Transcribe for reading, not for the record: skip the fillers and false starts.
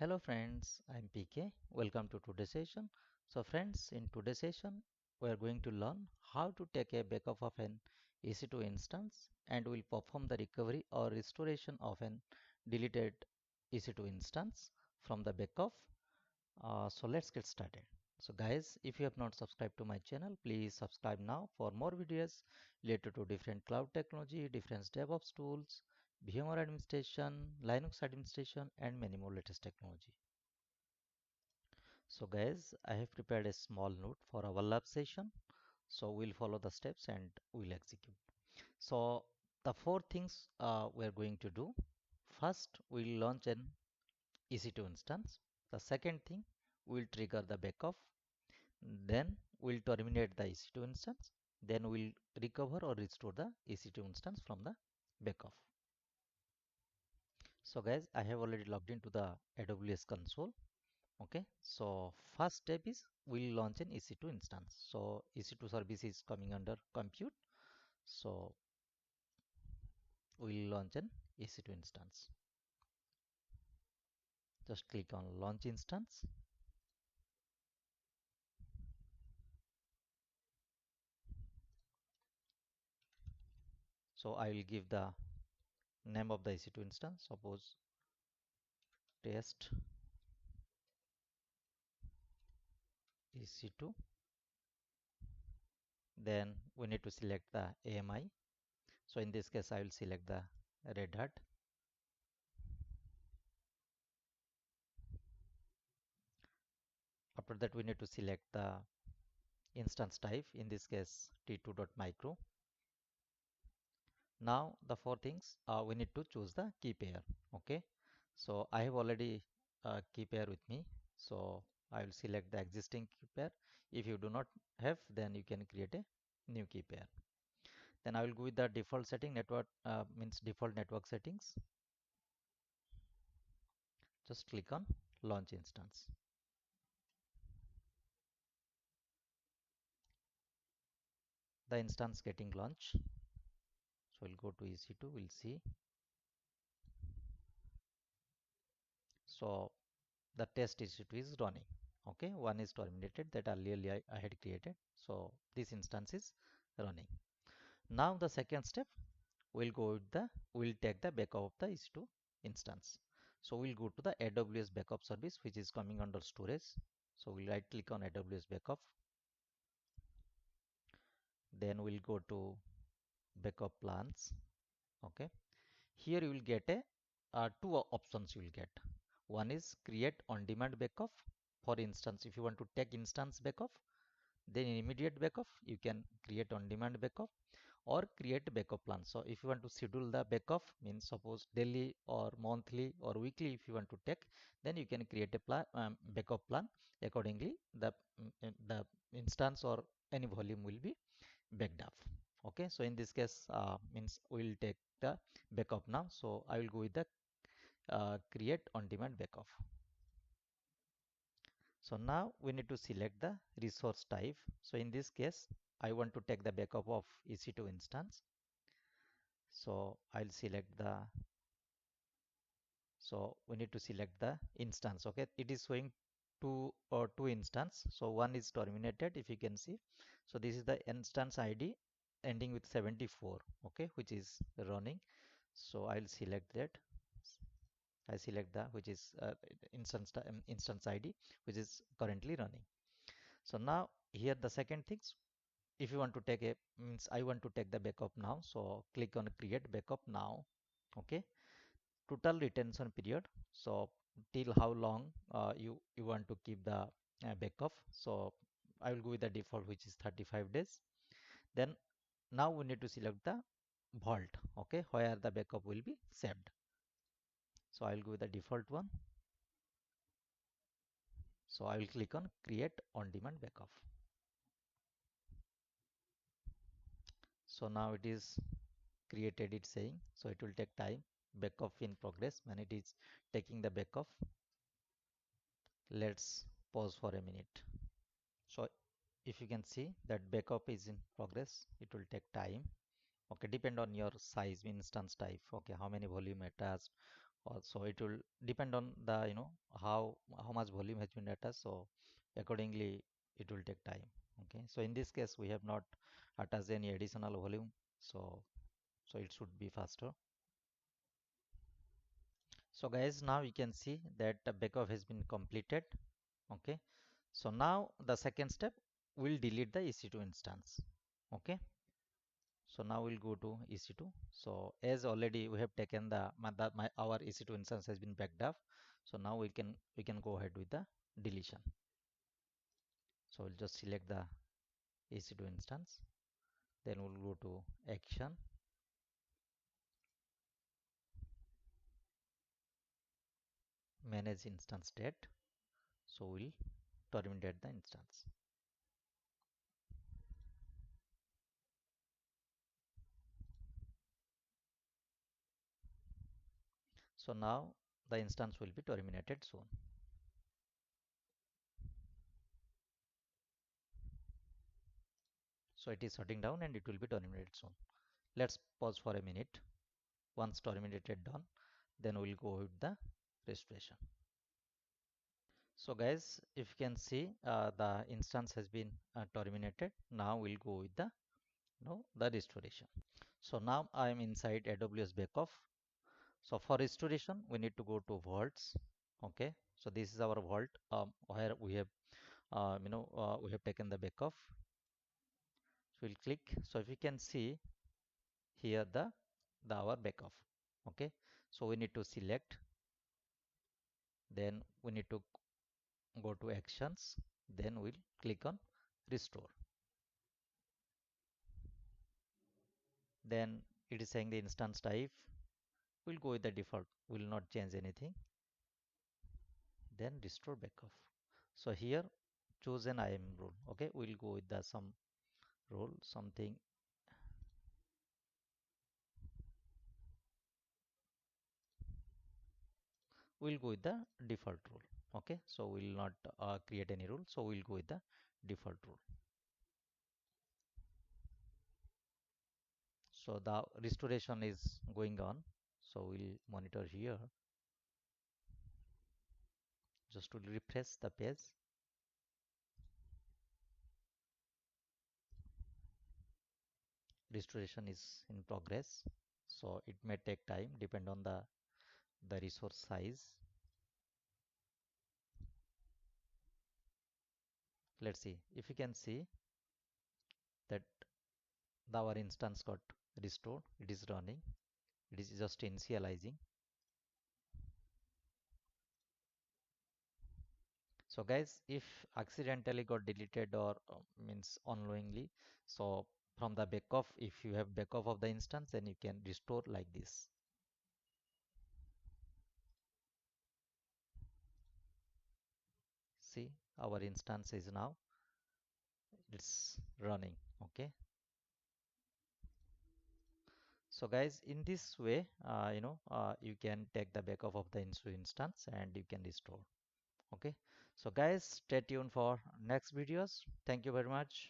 Hello friends, I'm PK. Welcome to today's session. So friends, in today's session, we are going to learn how to take a backup of an EC2 instance and will perform the recovery or restoration of an deleted EC2 instance from the backup. So let's get started. So guys, if you have not subscribed to my channel, please subscribe now for more videos related to different cloud technology, different DevOps tools, VMware administration, Linux administration, and many more latest technology. So guys, I have prepared a small note for our lab session. So we'll follow the steps and we'll execute. So the four things we're going to do. First, we'll launch an EC2 instance. The second thing, we'll trigger the backup. Then we'll terminate the EC2 instance. Then we'll recover or restore the EC2 instance from the backup. So guys, I have already logged into the AWS console. Okay, so first step is we'll launch an EC2 instance. So EC2 service is coming under compute. So we'll launch an EC2 instance. Just click on launch instance. So I will give the name of the EC2 instance. Suppose test EC2. Then we need to select the AMI. So in this case, I will select the Red Hat. After that, we need to select the instance type. In this case, t2.micro. Now the four things we need to choose the key pair. Okay, so I have already key pair with me. So I will select the existing key pair. If you do not have, then you can create a new key pair. Then I will go with the default setting network means default network settings. Just click on launch instance. The instance getting launched. So we'll go to EC2. We'll see. So the test EC2 is running. Okay, one is terminated that earlier I had created. So this instance is running. Now the second step, we'll take the backup of the EC2 instance. So we'll go to the AWS backup service, which is coming under storage. So we'll right click on AWS backup. Then we'll go to backup plans. Okay. Here you will get a two options you will get. One is create on-demand backup. For instance, if you want to take instance backup, then in immediate backup, you can create on-demand backup or create backup plan. So if you want to schedule the backup, means suppose daily or monthly or weekly, if you want to take, then you can create a plan, backup plan. Accordingly, the instance or any volume will be backed up. Okay, so in this case, means we'll take the backup now. So I will go with the create on-demand backup. So now we need to select the resource type. So in this case, I want to take the backup of EC2 instance. So I'll select the, so we need to select the instance. Okay, it is showing two instance. So one is terminated, if you can see. So this is the instance ID ending with 74. Okay, which is running. So I'll select that. I select the which is instance ID which is currently running. So now here the second things, if you want to take a means I want to take the backup now, so click on create backup now. Okay, total retention period, so till how long you want to keep the backup. So I will go with the default, which is 35 days. Then now we need to select the vault, okay, where the backup will be saved. So I will go with the default one. So I will click on create on demand backup. So now it is created, it's saying, so it will take time. Backup in progress, when it is taking the backup. Let's pause for a minute. So if you can see that backup is in progress, it will take time. Okay, depend on your size, instance type. Okay, how many volume attached, Also, it will depend on the how much volume has been attached. So accordingly, it will take time. Okay. So in this case, we have not attached any additional volume. So it should be faster. So guys, now you can see that the backup has been completed. Okay. So now the second step, we'll delete the EC2 instance. Okay. So now we'll go to EC2. So as already we have taken our EC2 instance has been backed up. So now we can go ahead with the deletion. So we'll just select the EC2 instance. Then we'll go to action, manage instance state. So we'll terminate the instance. So now the instance will be terminated soon. So it is shutting down and it will be terminated soon. Let's pause for a minute. Once terminated done, then we'll go with the restoration. So guys, if you can see, the instance has been terminated. Now we'll go with the restoration. So now I am inside AWS backup. So for restoration, we need to go to vaults. Okay. So this is our vault where we have we have taken the backup. So we'll click. So if you can see here the our backup. Okay. So we need to select. Then we need to go to actions. Then we'll click on restore. Then it is saying the instance type. We'll go with the default. We'll not change anything. Then restore backup. So here choose an IAM rule. Okay, we'll go with the some rule, something. We'll go with the default rule. Okay, so we'll not create any rule. So we'll go with the default rule. So the restoration is going on. So we'll monitor here. Just to refresh the page. Restoration is in progress. So it may take time, depend on the resource size. Let's see if you can see that our instance got restored. It is running. It is just initializing. So guys, if accidentally got deleted or means unknowingly, so from the backup, if you have backup of the instance, then you can restore like this. See, our instance is now it's running. Okay. So guys, in this way, you can take the backup of the instance and you can restore. Okay. So guys, stay tuned for next videos. Thank you very much.